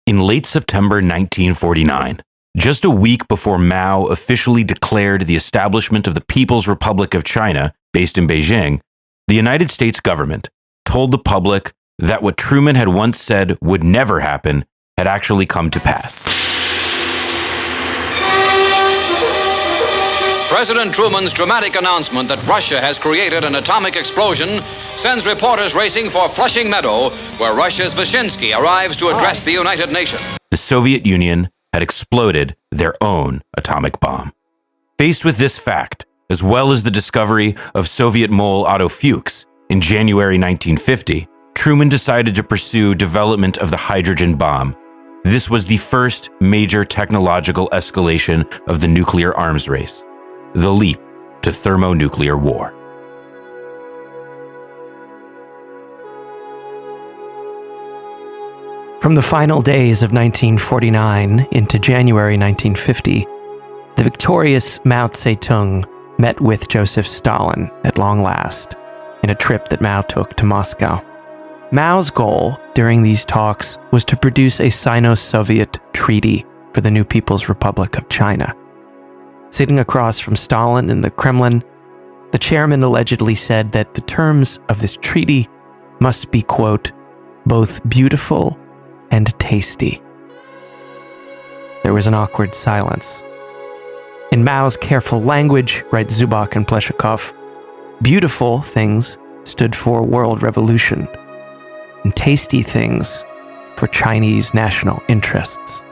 In late September 1949, just a week before Mao officially declared the establishment of the People's Republic of China, based in Beijing, the United States government told the public that what Truman had once said would never happen had actually come to pass. President Truman's dramatic announcement that Russia has created an atomic explosion sends reporters racing for Flushing Meadow, where Russia's Vyshinsky arrives to address the United Nations. The Soviet Union had exploded their own atomic bomb. Faced with this fact, as well as the discovery of Soviet mole Otto Fuchs in January 1950, Truman decided to pursue development of the hydrogen bomb. This was the first major technological escalation of the nuclear arms race, the leap to thermonuclear war. From the final days of 1949 into January 1950, the victorious Mao Zedong met with Joseph Stalin at long last in a trip that Mao took to Moscow. Mao's goal during these talks was to produce a Sino-Soviet treaty for the new People's Republic of China. Sitting across from Stalin in the Kremlin, the chairman allegedly said that the terms of this treaty must be, quote, both beautiful and tasty. There was an awkward silence. In Mao's careful language, write Zubak and Pleshakov, beautiful things stood for world revolution, and tasty things for Chinese national interests.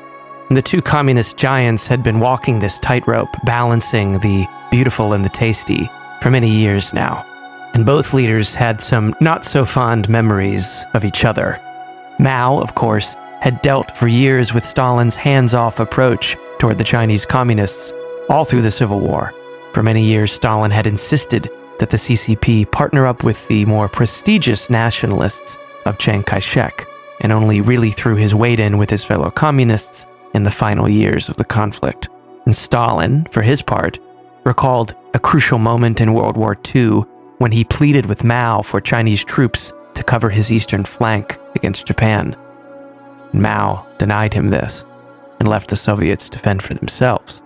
And the two communist giants had been walking this tightrope, balancing the beautiful and the tasty for many years now. And both leaders had some not-so-fond memories of each other. Mao, of course, had dealt for years with Stalin's hands-off approach toward the Chinese communists all through the Civil War. For many years, Stalin had insisted that the CCP partner up with the more prestigious nationalists of Chiang Kai-shek, and only really threw his weight in with his fellow communists in the final years of the conflict. And Stalin, for his part, recalled a crucial moment in World War II when he pleaded with Mao for Chinese troops to cover his eastern flank against Japan. Mao denied him this and left the Soviets to fend for themselves.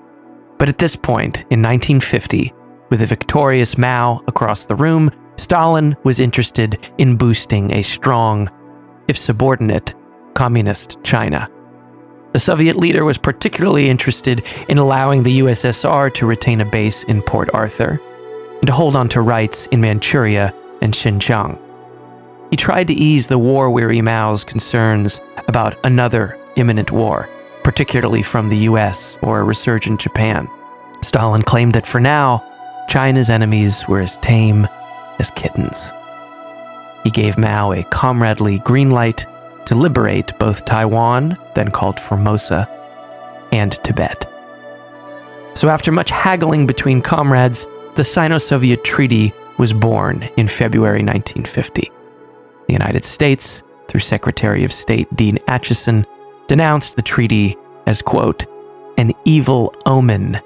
But at this point, in 1950, with a victorious Mao across the room, Stalin was interested in boosting a strong, if subordinate, communist China. The Soviet leader was particularly interested in allowing the USSR to retain a base in Port Arthur, and to hold on to rights in Manchuria and Xinjiang. He tried to ease the war-weary Mao's concerns about another imminent war, particularly from the US or a resurgent Japan. Stalin claimed that for now, China's enemies were as tame as kittens. He gave Mao a comradely green light to liberate both Taiwan, then called Formosa, and Tibet. So after much haggling between comrades, the Sino-Soviet Treaty was born in February 1950. The United States, through Secretary of State Dean Acheson, denounced the treaty as, quote, an evil omen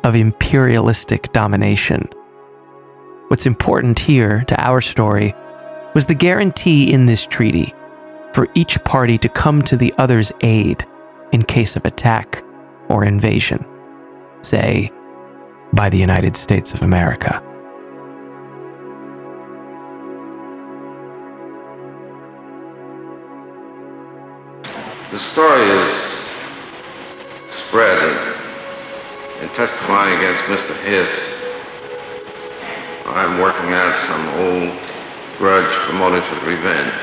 of imperialistic domination. What's important here to our story was the guarantee in this treaty for each party to come to the other's aid in case of attack or invasion, say, by the United States of America. The story is spread in testifying against Mr. Hiss. I'm working out some old grudge for motives of revenge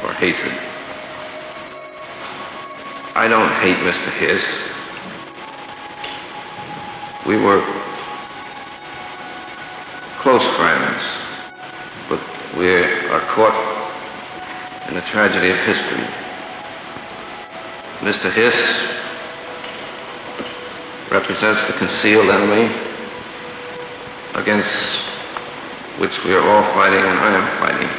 or hatred. I don't hate Mr. Hiss. We were close friends, but we are caught in the tragedy of history. Mr. Hiss represents the concealed enemy against which we are all fighting, and I am fighting.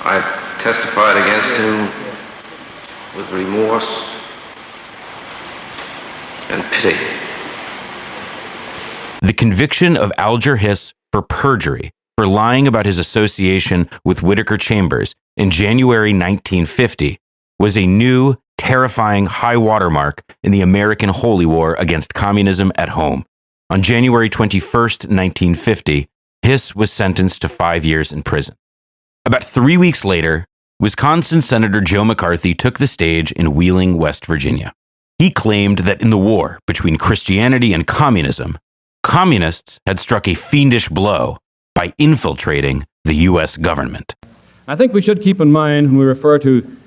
I've testified against him with remorse and pity. The conviction of Alger Hiss for perjury for lying about his association with Whittaker Chambers in January 1950 was a new, terrifying high watermark in the American holy war against communism at home. On January 21st, 1950, Hiss was sentenced to 5 years in prison. About 3 weeks later, Wisconsin Senator Joe McCarthy took the stage in Wheeling, West Virginia. He claimed that in the war between Christianity and communism, communists had struck a fiendish blow by infiltrating the U.S. government. I think we should keep in mind when we refer to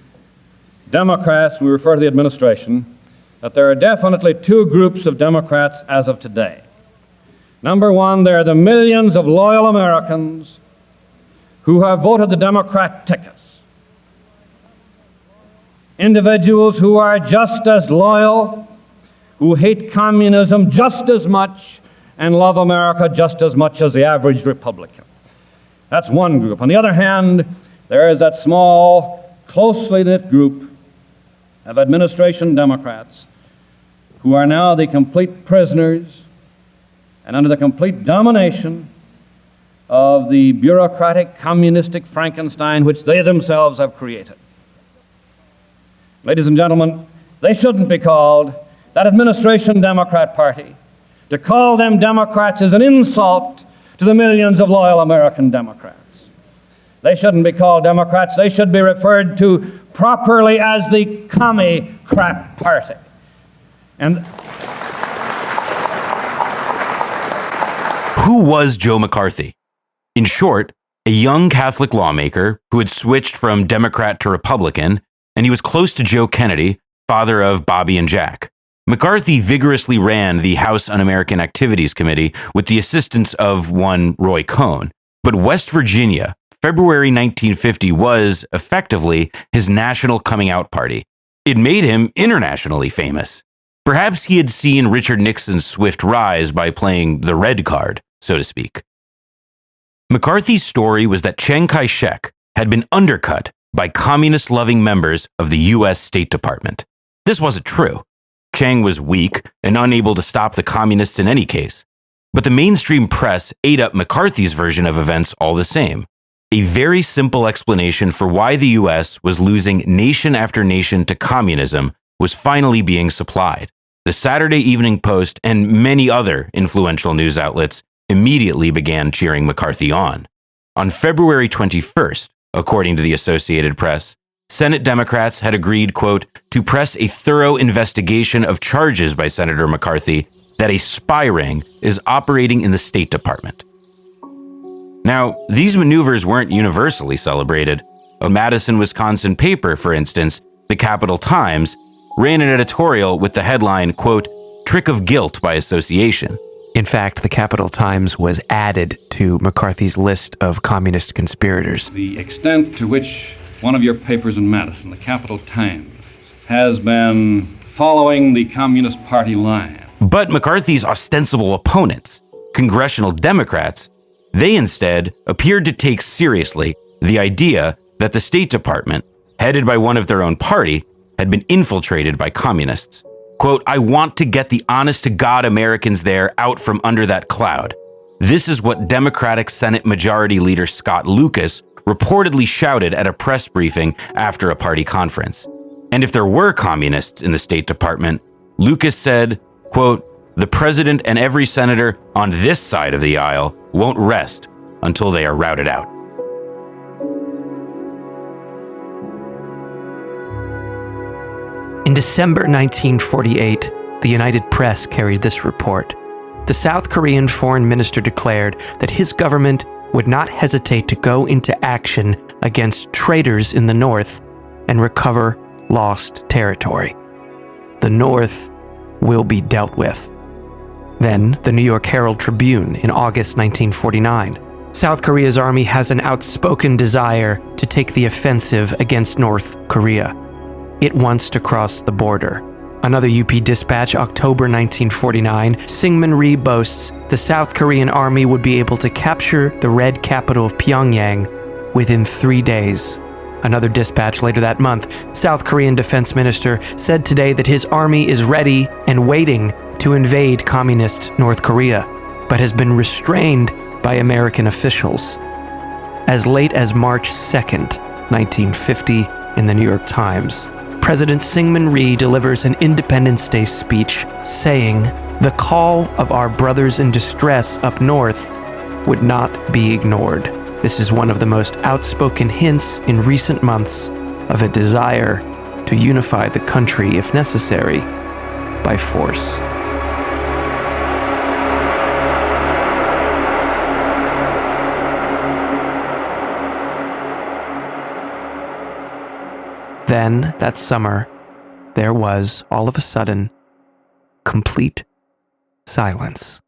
Democrats, when we refer to the administration, that there are definitely two groups of Democrats as of today. Number one, there are the millions of loyal Americans who have voted the Democrat tickets. Individuals who are just as loyal, who hate communism just as much, and love America just as much as the average Republican. That's one group. On the other hand, there is that small, closely knit group of administration Democrats who are now the complete prisoners and under the complete domination of the bureaucratic, communistic Frankenstein which they themselves have created. Ladies and gentlemen, they shouldn't be called that administration Democrat Party. To call them Democrats is an insult to the millions of loyal American Democrats. They shouldn't be called Democrats. They should be referred to properly as the Commie-Crap Party. And who was Joe McCarthy? In short, a young Catholic lawmaker who had switched from Democrat to Republican, and he was close to Joe Kennedy, father of Bobby and Jack. McCarthy vigorously ran the House Un-American Activities Committee with the assistance of one Roy Cohn. But West Virginia, February 1950, was, effectively, his national coming-out party. It made him internationally famous. Perhaps he had seen Richard Nixon's swift rise by playing the red card, so to speak. McCarthy's story was that Chiang Kai-shek had been undercut by communist-loving members of the U.S. State Department. This wasn't true. Chiang was weak and unable to stop the communists in any case. But the mainstream press ate up McCarthy's version of events all the same. A very simple explanation for why the U.S. was losing nation after nation to communism was finally being supplied. The Saturday Evening Post and many other influential news outlets immediately began cheering McCarthy on. On February 21st, according to the Associated Press, Senate Democrats had agreed, quote, to press a thorough investigation of charges by Senator McCarthy that a spy ring is operating in the State Department. Now, these maneuvers weren't universally celebrated. A Madison, Wisconsin paper, for instance, the Capital Times, ran an editorial with the headline, quote, "Trick of Guilt by Association." In fact, the Capital Times was added to McCarthy's list of communist conspirators. The extent to which one of your papers in Madison, the Capital Times, has been following the Communist Party line. But McCarthy's ostensible opponents, congressional Democrats, they instead appeared to take seriously the idea that the State Department, headed by one of their own party, had been infiltrated by communists. Quote, "I want to get the honest-to-God Americans there out from under that cloud." This is what Democratic Senate Majority Leader Scott Lucas reportedly shouted at a press briefing after a party conference. And if there were communists in the State Department, Lucas said, quote, "The president and every senator on this side of the aisle won't rest until they are routed out." In December 1948, the United Press carried this report. The South Korean foreign minister declared that his government would not hesitate to go into action against traitors in the North and recover lost territory. The North will be dealt with. Then, the New York Herald Tribune in August 1949. South Korea's army has an outspoken desire to take the offensive against North Korea. It wants to cross the border. Another UP dispatch, October 1949, Syngman Rhee boasts the South Korean army would be able to capture the red capital of Pyongyang within 3 days. Another dispatch later that month, South Korean Defense Minister said today that his army is ready and waiting to invade communist North Korea, but has been restrained by American officials. As late as March 2nd, 1950, in the New York Times, President Syngman Rhee delivers an Independence Day speech saying, "The call of our brothers in distress up north would not be ignored." This is one of the most outspoken hints in recent months of a desire to unify the country, if necessary, by force. Then, that summer, there was, all of a sudden, complete silence.